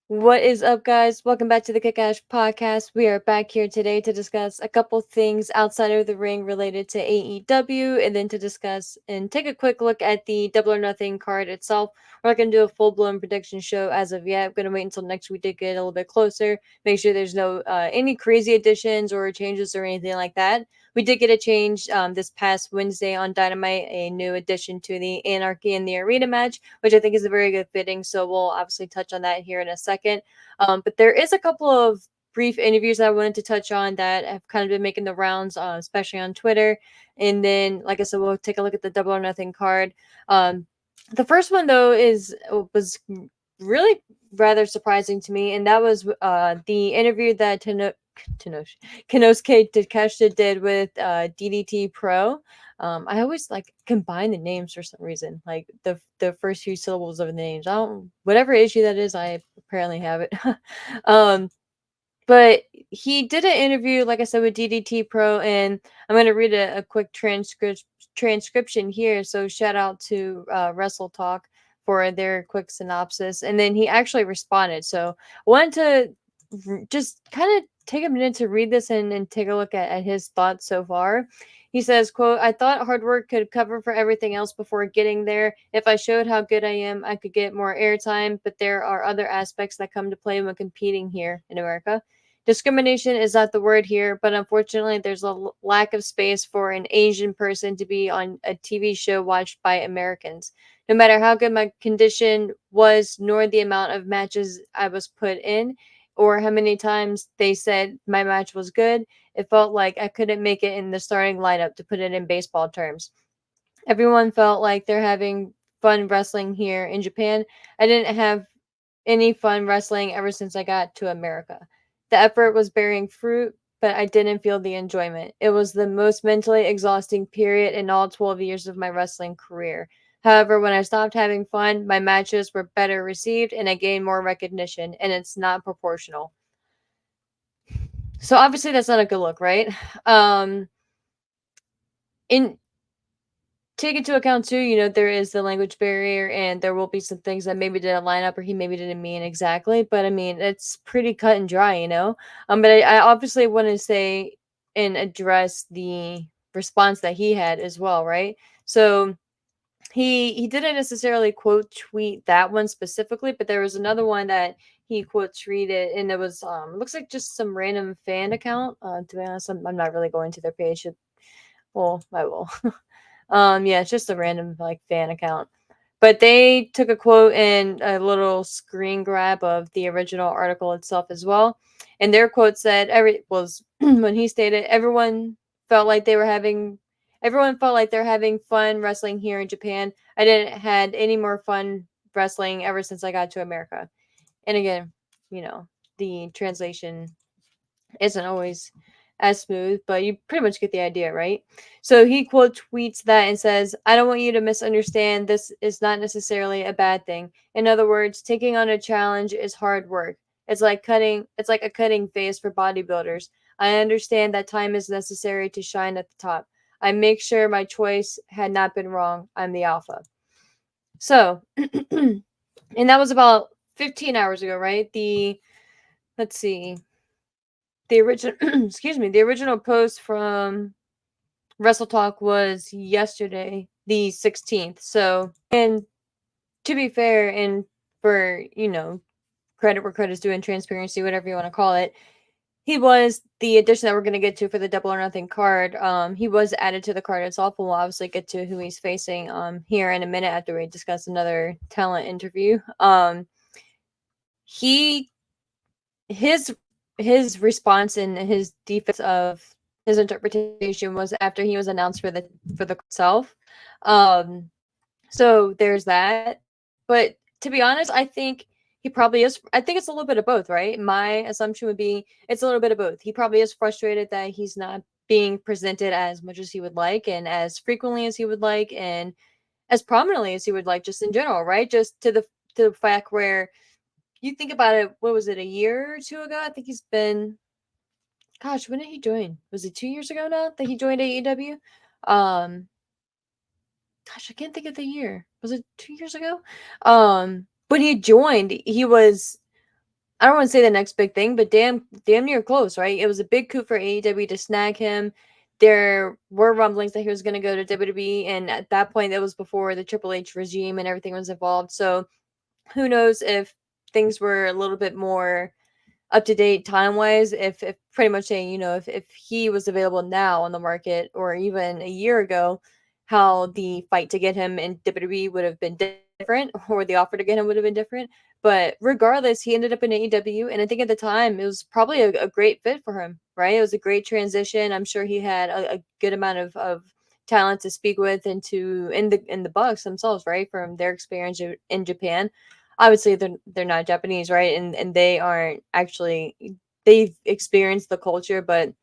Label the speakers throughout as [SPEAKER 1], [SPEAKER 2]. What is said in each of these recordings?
[SPEAKER 1] What is up, guys? Welcome back to the Kick-Ass Podcast. We are back here today to discuss a couple things outside of the ring related to AEW, and then to discuss and take a quick look at the Double or Nothing card itself. We're not going to do a full-blown prediction show as of yet. I'm going to wait until next week to get a little bit closer, make sure there's no any crazy additions or changes or anything like that. We did get a change this past Wednesday on Dynamite, a new addition to the Anarchy in the Arena match, which I think is a very good fitting. So we'll obviously touch on that here in a second. But there is a couple of brief interviews that I wanted to touch on that have kind of been making the rounds, especially on Twitter. And then, like I said, we'll take a look at the Double or Nothing card. The first one though was really rather surprising to me, and that was the interview that Kenosuke Takeshita did with DDT Pro. I always like combine the names for some reason, like the first few syllables of the names. I don't whatever issue that is, I apparently have it. um, but he did an interview, like I said, with DDT Pro, and I'm going to read a quick transcription here. So shout out to Wrestle Talk for their quick synopsis, and then he actually responded. So I wanted to just kind of take a minute to read this and take a look at his thoughts so far. He says, quote, I thought hard work could cover for everything else before getting there. If I showed how good I am, I could get more airtime, but there are other aspects that come to play when competing here in America. Discrimination is not the word here, but unfortunately, there's a lack of space for an Asian person to be on a TV show watched by Americans. No matter how good my condition was, nor the amount of matches I was put in, or how many times they said my match was good, it felt like I couldn't make it in the starting lineup, to put it in baseball terms. Everyone felt like they're having fun wrestling here in Japan. I didn't have any fun wrestling ever since I got to America. The effort was bearing fruit, but I didn't feel the enjoyment. It was the most mentally exhausting period in all 12 years of my wrestling career. However, when I stopped having fun, my matches were better received and I gained more recognition, and it's not proportional. So obviously that's not a good look, right? Um in Take into account too, there is the language barrier, and there will be some things that maybe didn't line up or he maybe didn't mean exactly. But I mean, it's pretty cut and dry. But I obviously want to say and address the response that he had as well, right? So he didn't necessarily quote tweet that one specifically, but there was another one that he quote tweeted, and it was looks like just some random fan account. To be honest, I'm not really going to their page. Well, I will. Yeah, it's just a random like fan account. But they took a quote and a little screen grab of the original article itself as well. And their quote said every was when he stated felt like they were having everyone felt like they're having fun wrestling here in Japan. I didn't had any more fun wrestling ever since I got to America. And again, you know, the translation isn't always as smooth, but you pretty much get the idea, right? So he quote tweets that and says, I don't want you to misunderstand. This is not necessarily a bad thing. In other words, taking on a challenge is hard work. It's like a cutting phase for bodybuilders. I understand that time is necessary to shine at the top. I make sure my choice had not been wrong. I'm the alpha. So, and that was about 15 hours ago, right? Let's see, the original excuse me, the original post from Wrestle Talk was yesterday, the 16th. So, and to be fair, and for credit where credit's due and transparency, whatever you want to call it, he was the addition that we're going to get to for the Double or Nothing card. He was added to the card itself, and we'll obviously get to who he's facing here in a minute after we discuss another talent interview. He his his response and his defense of his interpretation was after he was announced for the itself. Um, so there's that. But to be honest, I think he probably is. I think it's a little bit of both, right? My assumption would be it's a little bit of both. He probably is frustrated that he's not being presented as much as he would like and as frequently as he would like and as prominently as he would like, just in general, right? Just to the fact where you think about it, what was it, a year or two ago? I think he's been, gosh, when did he join? Was it 2 years ago now that he joined AEW? Um, Gosh, I can't think of the year. Was it 2 years ago? When he joined, he was I don't want to say the next big thing, but damn near close, right? It was a big coup for AEW to snag him. There were rumblings that he was going to go to WWE, and at that point, that was before the Triple H regime and everything was involved. So who knows if things were a little bit more up to date time wise, if pretty much saying, if he was available now on the market or even a year ago, how the fight to get him in WWE would have been different, or the offer to get him would have been different. But regardless, he ended up in AEW, and I think at the time it was probably a great fit for him, right? It was a great transition. I'm sure he had a good amount of talent to speak with and to in the Bucks themselves, right? From their experience in Japan. Obviously they're not Japanese, right? And they aren't actually, they've experienced the culture, but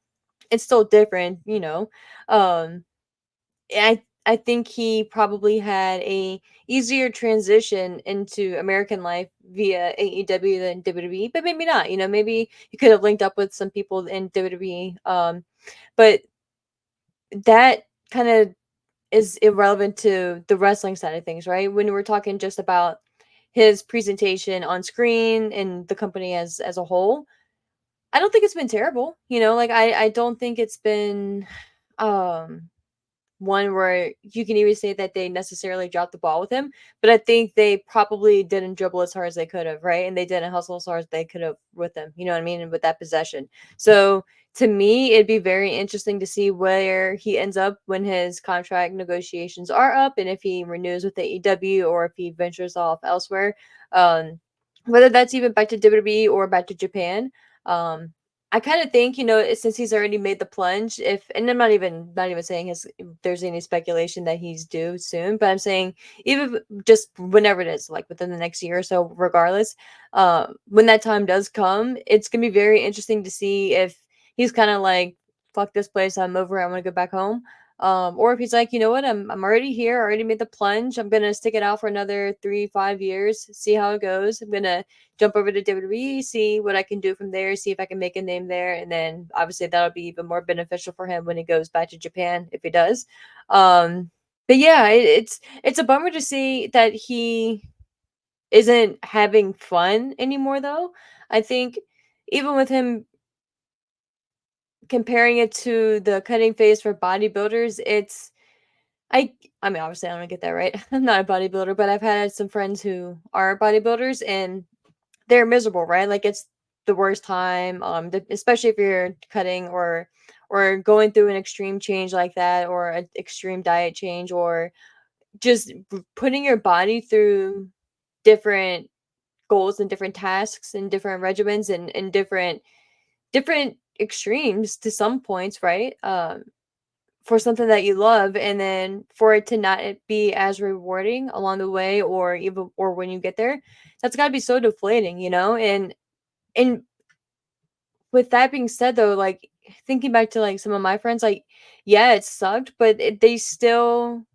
[SPEAKER 1] it's still different, you know. I think he probably had a easier transition into American life via AEW than WWE, but maybe not. Maybe he could have linked up with some people in WWE. But that kind of is irrelevant to the wrestling side of things, right? When we're talking just about his presentation on screen and the company as a whole, I don't think it's been terrible. Like I don't think it's been um one where you can even say that they necessarily dropped the ball with him, but I think they probably didn't dribble as hard as they could have, right? And they didn't hustle as hard as they could have with him, you know what I mean? And with that possession. So to me, it'd be very interesting to see where he ends up when his contract negotiations are up and if he renews with AEW or if he ventures off elsewhere. Um, whether that's even back to WWE or back to Japan. Um, I kind of think, since he's already made the plunge, if and I'm not even saying there's any speculation that he's due soon, but I'm saying even just whenever it is, like within the next year or so, regardless, when that time does come, it's gonna be very interesting to see if he's kind of like, fuck this place, I'm over, I want to go back home. Or if he's like, you know what, I'm already here, I already made the plunge, I'm gonna stick it out for another 3, 5 years, see how it goes. I'm gonna jump over to WWE, see what I can do from there, see if I can make a name there, and then obviously that'll be even more beneficial for him when he goes back to Japan if he does. Um, but yeah, it's a bummer to see that he isn't having fun anymore, though. I think even with him comparing it to the cutting phase for bodybuilders, I I mean obviously I don't get that right. I'm not a bodybuilder, but I've had some friends who are bodybuilders and they're miserable, right? Like it's the worst time, especially if you're cutting or going through an extreme change like that, or an extreme diet change, or just putting your body through different goals and different tasks and different regimens and different extremes to some points, right? For something that you love, and then for it to not be as rewarding along the way, or even or when you get there, that's got to be so deflating, and with that being said, though, like, thinking back to, like, some of my friends, like, yeah, it sucked, but they still,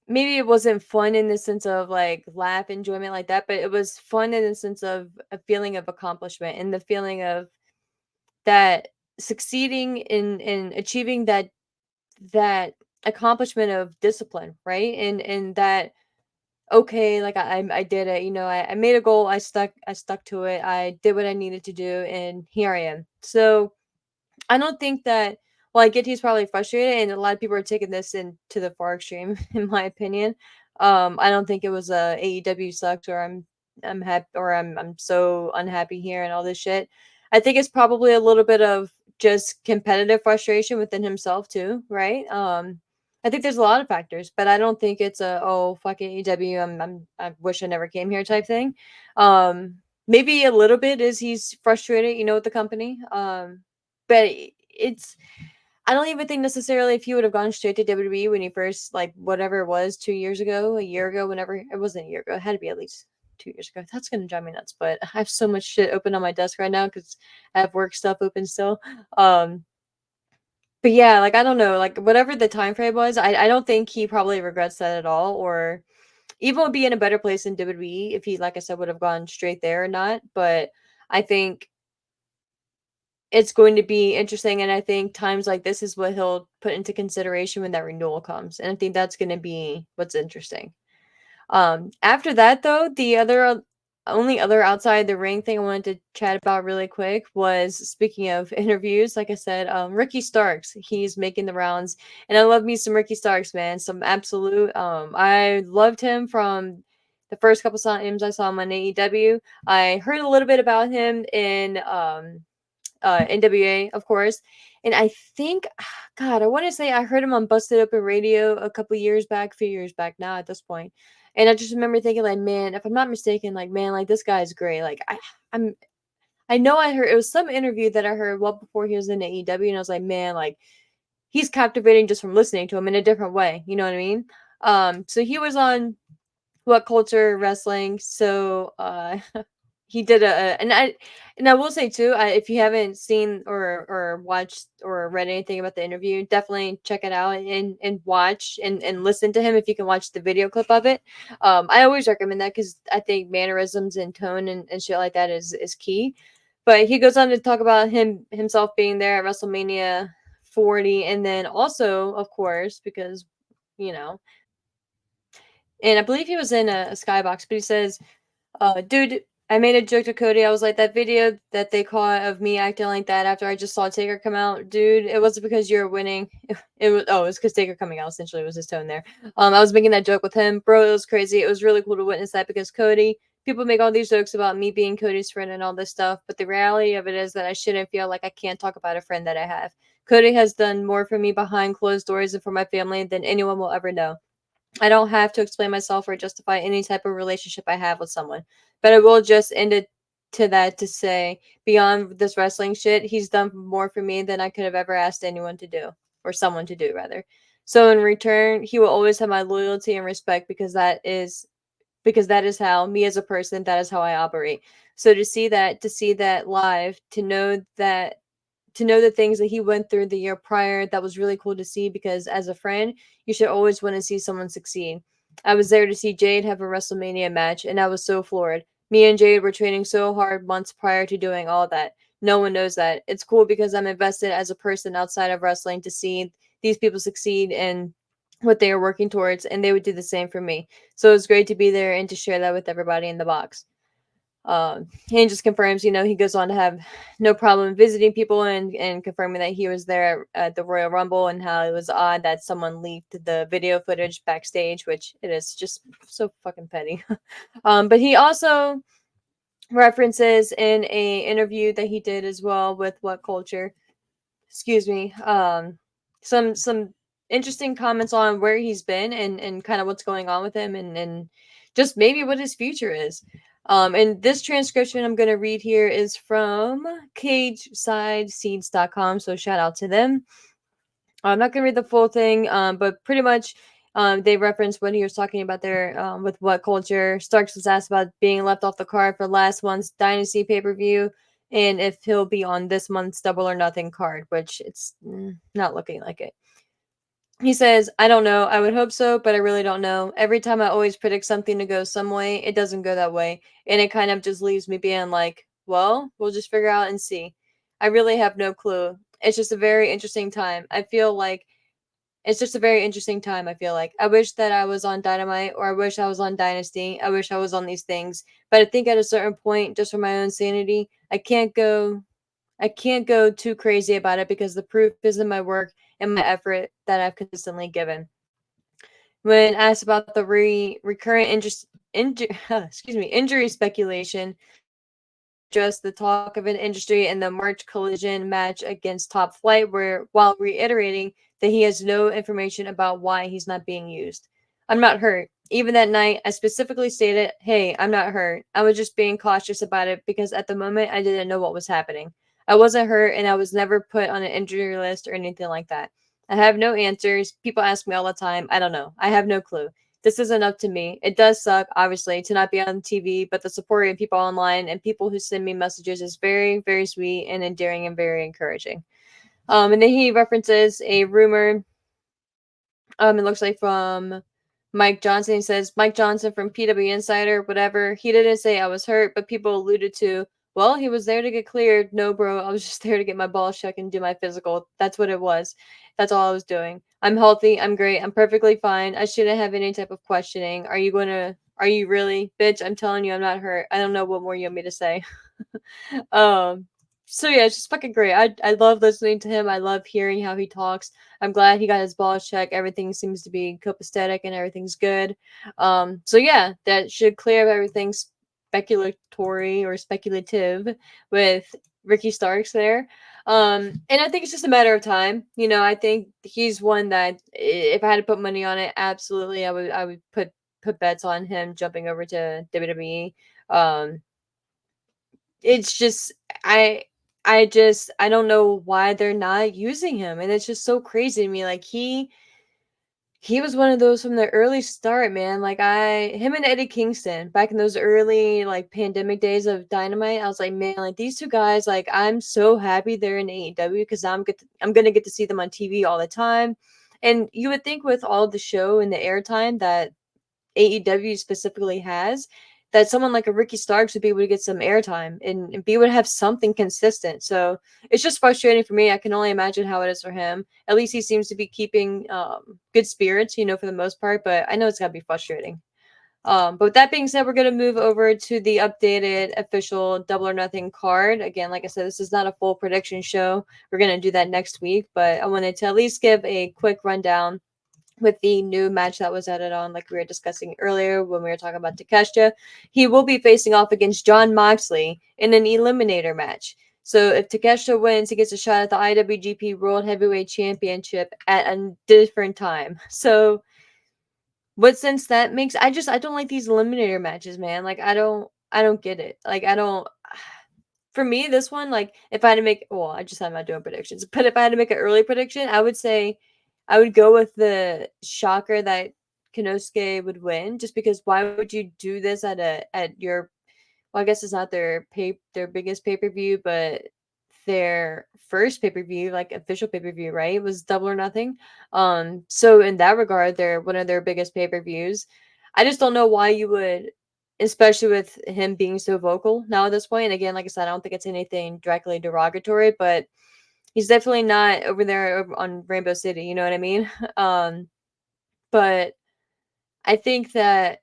[SPEAKER 1] maybe it wasn't fun in the sense of, like, laugh, enjoyment like that, but it was fun in the sense of a feeling of accomplishment and the feeling of that succeeding in achieving that accomplishment of discipline, right? And that, okay, like I did it, I made a goal, I stuck to it, I did what I needed to do, and here I am. So I don't think that, well, I get he's probably frustrated, and a lot of people are taking this to the far extreme, in my opinion. I don't think it was AEW sucks, or I'm happy, or I'm so unhappy here and all this shit. I think it's probably a little bit of just competitive frustration within himself too, right? I think there's a lot of factors, but I don't think it's a, oh fuck AEW, I wish I never came here type thing. Maybe a little bit is he's frustrated, with the company. But it's, I don't even think necessarily if he would have gone straight to WWE when he first, like, whatever it was, 2 years ago, a year ago, whenever it wasn't a year ago, it had to be at least 2 years ago. That's gonna drive me nuts. But I have so much shit open on my desk right now because I have work stuff open still. Um, but yeah, like I don't know, like whatever the time frame was, I don't think he probably regrets that at all, or even would be in a better place in WWE if he, like I said, would have gone straight there or not. But I think it's going to be interesting, and I think times like this is what he'll put into consideration when that renewal comes, and I think that's gonna be what's interesting. After that, though, the other only other outside the ring thing I wanted to chat about really quick was, speaking of interviews, like I said, Ricky Starks. He's making the rounds, and I love me some Ricky Starks, man. Some absolute. I loved him from the first couple times I saw him on AEW. I heard a little bit about him in NWA, of course. And I think, God, I want to say I heard him on Busted Open Radio a couple years back, a few years back now at this point. And I just remember thinking, like, man, if I'm not mistaken, like, man, like this guy's great. Like, I'm, I know I heard it was some interview that I heard well before he was in AEW, and I was like, man, like he's captivating just from listening to him in a different way. You know what I mean? So he was on What Culture Wrestling. So he did and I will say too, if you haven't seen or watched or read anything about the interview, definitely check it out and watch and listen to him if you can watch the video clip of it. I always recommend that because I think mannerisms and tone and shit like that is key. But he goes on to talk about himself being there at WrestleMania 40, and then also, of course, because you know, and I believe he was in a skybox, but he says, dude, I made a joke to Cody. I was like, that video that they caught of me acting like that after I just saw Taker come out, dude, it wasn't because you were winning. It was, oh, it was because Taker coming out, essentially, was his tone there. I was making that joke with him. Bro, it was crazy. It was really cool to witness that because Cody, people make all these jokes about me being Cody's friend and all this stuff, but the reality of it is that I shouldn't feel like I can't talk about a friend that I have. Cody has done more for me behind closed doors and for my family than anyone will ever know. I don't have to explain myself or justify any type of relationship I have with someone. But I will just end it to that to say, beyond this wrestling shit, he's done more for me than I could have ever asked anyone to do, or someone to do, rather. So in return, he will always have my loyalty and respect because that is how me as a person, that is how I operate. So to see that live, to know the things that he went through the year prior, that was really cool to see because as a friend, you should always want to see someone succeed. I was there to see Jade have a WrestleMania match, and I was so floored. Me and Jade were training so hard months prior to doing all that. No one knows that. It's cool because I'm invested as a person outside of wrestling to see these people succeed in what they are working towards, and they would do the same for me. So it was great to be there and to share that with everybody in the box. He just confirms, he goes on to have no problem visiting people and confirming that he was there at the Royal Rumble and how it was odd that someone leaked the video footage backstage, which it is just so fucking petty. But he also references in a interview that he did as well with What Culture, excuse me, some interesting comments on where he's been and kind of what's going on with him and just maybe what his future is. And this transcription I'm going to read here is from CagesideSeeds.com, so shout out to them. I'm not going to read the full thing, but pretty much they reference what he was talking about there with What Culture. Starks was asked about being left off the card for last month's Dynasty pay-per-view and if he'll be on this month's Double or Nothing card, which it's not looking like it. He says, I don't know. I would hope so, but I really don't know. Every time I always predict something to go some way, it doesn't go that way. And it kind of just leaves me being like, well, we'll just figure out and see. I really have no clue. It's just a very interesting time. I feel like it's just a very interesting time, I feel like. I wish that I was on Dynamite or I wish I was on Dynasty. I wish I was on these things. But I think at a certain point, just for my own sanity, I can't go too crazy about it because the proof is in my work and my effort that I've consistently given. When asked about the recurrent injury speculation, just the talk of an industry and the March collision match against Top Flight, where while reiterating that he has no information about why he's not being used. I'm not hurt. Even that night, I specifically stated, hey, I'm not hurt. I was just being cautious about it because at the moment I didn't know what was happening. I wasn't hurt and I was never put on an injury list or anything like that. I have no answers. People ask me all the time. I don't know. I have no clue. This isn't up to me. It does suck, obviously, to not be on TV, but the support of people online and people who send me messages is very, very sweet and endearing and very encouraging. And then he references a rumor. It looks like from Mike Johnson. He says, Mike Johnson from PW Insider, whatever. He didn't say I was hurt, but people alluded to, well, he was there to get cleared. No, bro, I was just there to get my balls checked and do my physical. That's what it was. That's all I was doing. I'm healthy. I'm great. I'm perfectly fine. I shouldn't have any type of questioning. Are you going to Are you really? Bitch, I'm telling you I'm not hurt. I don't know what more you want me to say. um so yeah, it's just fucking great. I love listening to him. I love hearing how he talks. I'm glad he got his balls checked. Everything seems to be copacetic and everything's good. So yeah, that should clear up everything speculatory or speculative with Ricky Starks there. And I think it's just a matter of time. You know, I think he's one that if I had to put money on it, absolutely I would put bets on him jumping over to WWE. It's just I I don't know why they're not using him, and it's just so crazy to me. Like he was one of those from the early start, man. Like him and Eddie Kingston back in those early like pandemic days of Dynamite. I was like, man, like these two guys, like I'm so happy they're in AEW because I'm gonna get to see them on TV all the time. And you would think with all the show and the airtime that AEW specifically has, that someone like a Ricky Starks would be able to get some airtime and be able to have something consistent. So it's just frustrating for me. I can only imagine how it is for him. At least he seems to be keeping good spirits, you know, for the most part. But I know it's got to be frustrating. But with that being said, we're going to move over to the updated official Double or Nothing card. Again, like I said, this is not a full prediction show. We're going to do that next week. But I wanted to at least give a quick rundown with the new match that was added on, like we were discussing earlier when we were talking about Takeshita. He will be facing off against Jon Moxley in an eliminator match. So if Takeshita wins, he gets a shot at the IWGP World Heavyweight Championship at a different time. So what sense that makes? I don't like these eliminator matches, man. Like I don't get it. Like I don't for me, this one, like, if I had to make well, I just I'm not doing predictions, but if I had to make an early prediction, I would say I would go with the shocker that Konosuke would win, just because why would you do this at your well, I guess it's not their biggest pay per view, but their first pay per view, like official pay per view, right? Was Double or Nothing. So in that regard, they're one of their biggest pay per views. I just don't know why you would, especially with him being so vocal now at this point. And again, like I said, I don't think it's anything directly derogatory, but he's definitely not over there on Rainbow City. You know what I mean? But I think that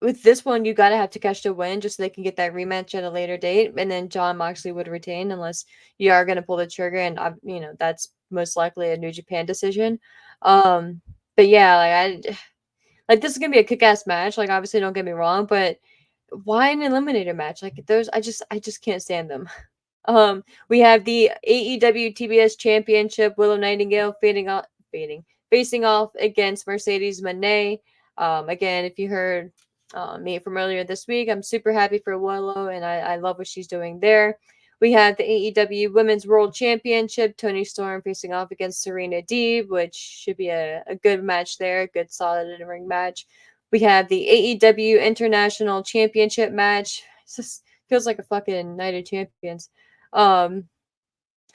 [SPEAKER 1] with this one, you gotta have Takeshita win just so they can get that rematch at a later date, and then Jon Moxley would retain unless you are gonna pull the trigger, and you know that's most likely a New Japan decision. Um, but yeah, like I like this is gonna be a kick-ass match. Like obviously, don't get me wrong, but why an eliminator match? Like those, I just can't stand them. We have the AEW TBS Championship. Willow Nightingale facing off against Mercedes Moné. Again, if you heard me from earlier this week, I'm super happy for Willow, and I love what she's doing there. We have the AEW Women's World Championship. Tony Storm facing off against Serena Deeb, which should be a good match there, good solid in ring match. We have the AEW International Championship match. It just feels like a fucking Night of Champions. Um,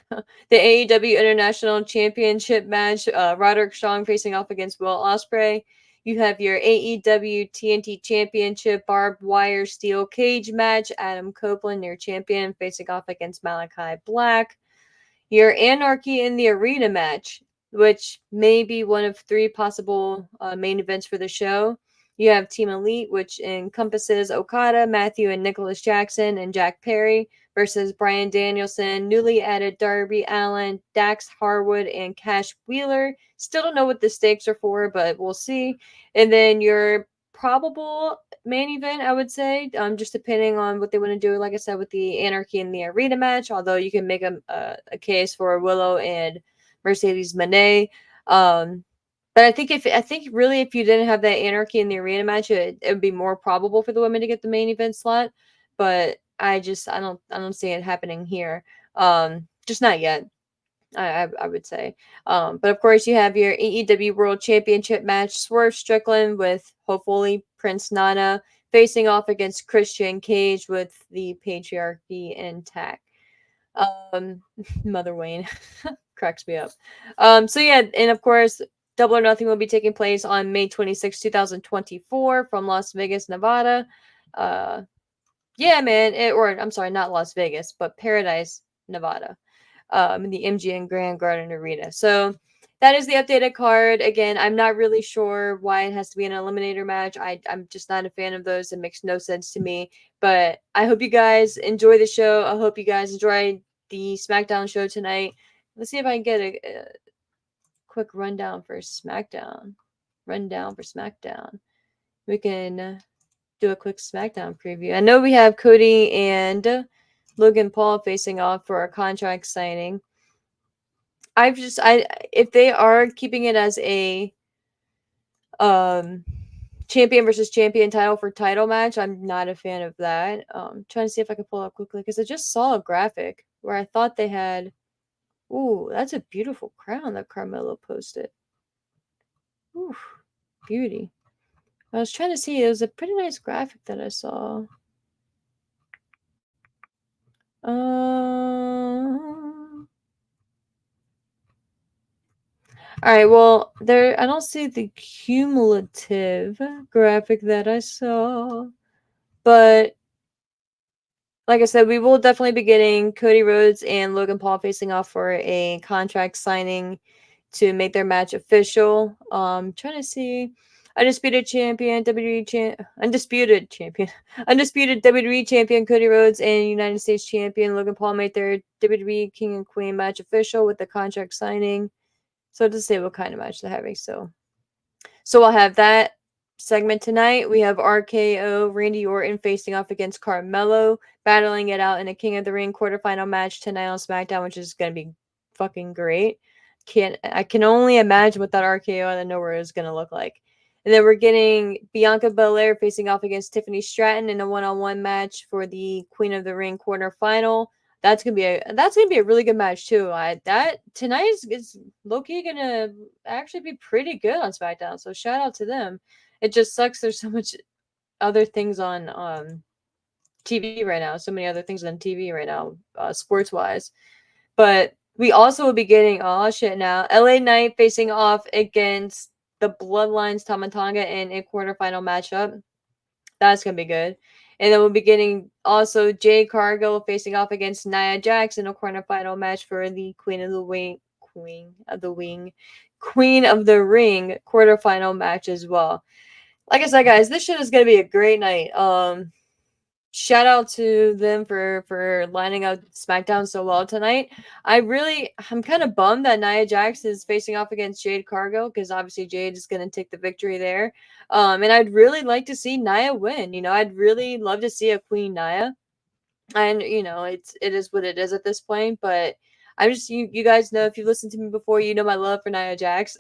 [SPEAKER 1] the AEW International Championship match, Roderick Strong facing off against Will Ospreay. You have your AEW TNT Championship barbed wire steel cage match, Adam Copeland, your champion, facing off against Malachi Black. Your Anarchy in the Arena match, which may be one of three possible main events for the show. You have Team Elite, which encompasses Okada, Matthew and Nicholas Jackson, and Jack Perry versus Brian Danielson, newly added Darby Allin, Dax Harwood, and Cash Wheeler. Still don't know what the stakes are for, but we'll see. And then your probable main event, I would say, just depending on what they want to do. Like I said, with the Anarchy in the Arena match, although you can make a case for Willow and Mercedes Moné. But I think really if you didn't have that Anarchy in the Arena match, it would be more probable for the women to get the main event slot. But I don't see it happening here. Just not yet. I would say. But of course, you have your AEW World Championship match: Swerve Strickland with hopefully Prince Nana facing off against Christian Cage with the patriarchy intact. Um, Mother Wayne cracks me up. So yeah, and of course, Double or Nothing will be taking place on May 26, 2024 from Las Vegas, Nevada. Uh, yeah, man, or I'm sorry, not Las Vegas, but Paradise, Nevada, in the MGM Grand Garden Arena. So that is the updated card. Again, I'm not really sure why it has to be an eliminator match. I'm just not a fan of those. It makes no sense to me. But I hope you guys enjoy the show. I hope you guys enjoy the SmackDown show tonight. Let's see if I can get a quick rundown for SmackDown. Rundown for SmackDown. We can do a quick SmackDown preview. I know we have Cody and Logan Paul facing off for a contract signing. I if they are keeping it as a um champion versus champion title for title match, I'm not a fan of that. Trying to see if I can pull up quickly because I just saw a graphic where I thought they had. Ooh, that's a beautiful crown that Carmelo posted. Ooh, beauty. I was trying to see. It was a pretty nice graphic that I saw. All right. Well, there. I don't see the cumulative graphic that I saw, but like I said, we will definitely be getting Cody Rhodes and Logan Paul facing off for a contract signing to make their match official. Trying to see undisputed champion undisputed champion undisputed WWE champion Cody Rhodes and United States champion Logan Paul made their WWE King and Queen match official with the contract signing. So to say what kind of match they're having. So we'll have that segment tonight. We have RKO, Randy Orton facing off against Carmelo, battling it out in a King of the Ring quarterfinal match tonight on SmackDown, which is gonna be fucking great. I can only imagine what that RKO out of nowhere is gonna look like. And then we're getting Bianca Belair facing off against Tiffany Stratton in a one-on-one match for the Queen of the Ring quarterfinal. That's gonna be a really good match too. That tonight is low key gonna actually be pretty good on SmackDown. So shout out to them. It just sucks there's so much other things on TV right now. So many other things on TV right now, sports wise. But we also will be getting shit now. LA Knight facing off against the Bloodlines Tamatanga in a quarterfinal matchup. That's gonna be good. And then we'll be getting also Jade Cargill facing off against Nia Jax in a quarterfinal match for the Queen of the Ring quarterfinal match as well. Like I said, guys, this shit is gonna be a great night. Shout out to them for lining up SmackDown so well tonight. I'm kind of bummed that Nia Jax is facing off against Jade Cargill because obviously Jade is going to take the victory there. And I'd really like to see Nia win. I'd really love to see a Queen Nia. And it is what it is at this point, but you guys know, if you've listened to me before, you know my love for Nia Jax.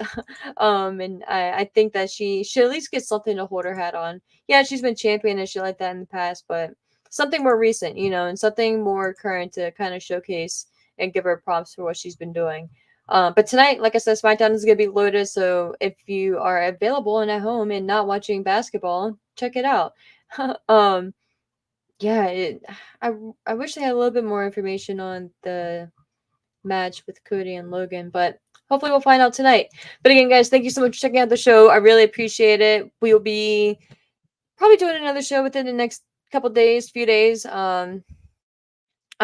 [SPEAKER 1] And I think that she should at least get something to hold her hat on. Yeah, she's been champion and shit like that in the past, but something more recent, and something more current to kind of showcase and give her props for what she's been doing. But tonight, like I said, SmackDown is going to be loaded, so if you are available and at home and not watching basketball, check it out. Yeah, I wish they had a little bit more information on the match with Cody and Logan, but hopefully we'll find out tonight. But again, guys, thank you so much for checking out the show. I really appreciate it. We will be probably doing another show within the next few days. I'm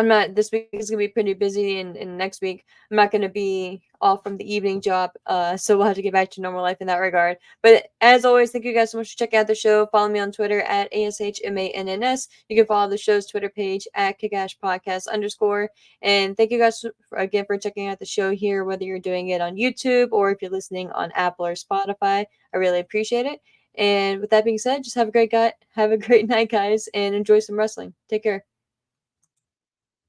[SPEAKER 1] not. This week is gonna be pretty busy, and next week I'm not gonna be off from the evening job. So we'll have to get back to normal life in that regard. But as always, thank you guys so much for checking out the show. Follow me on Twitter at ASHMANNS. You can follow the show's Twitter page at _. And thank you guys again for checking out the show here, whether you're doing it on YouTube or if you're listening on Apple or Spotify. I really appreciate it. And with that being said, just have a great night, guys, and enjoy some wrestling. Take care.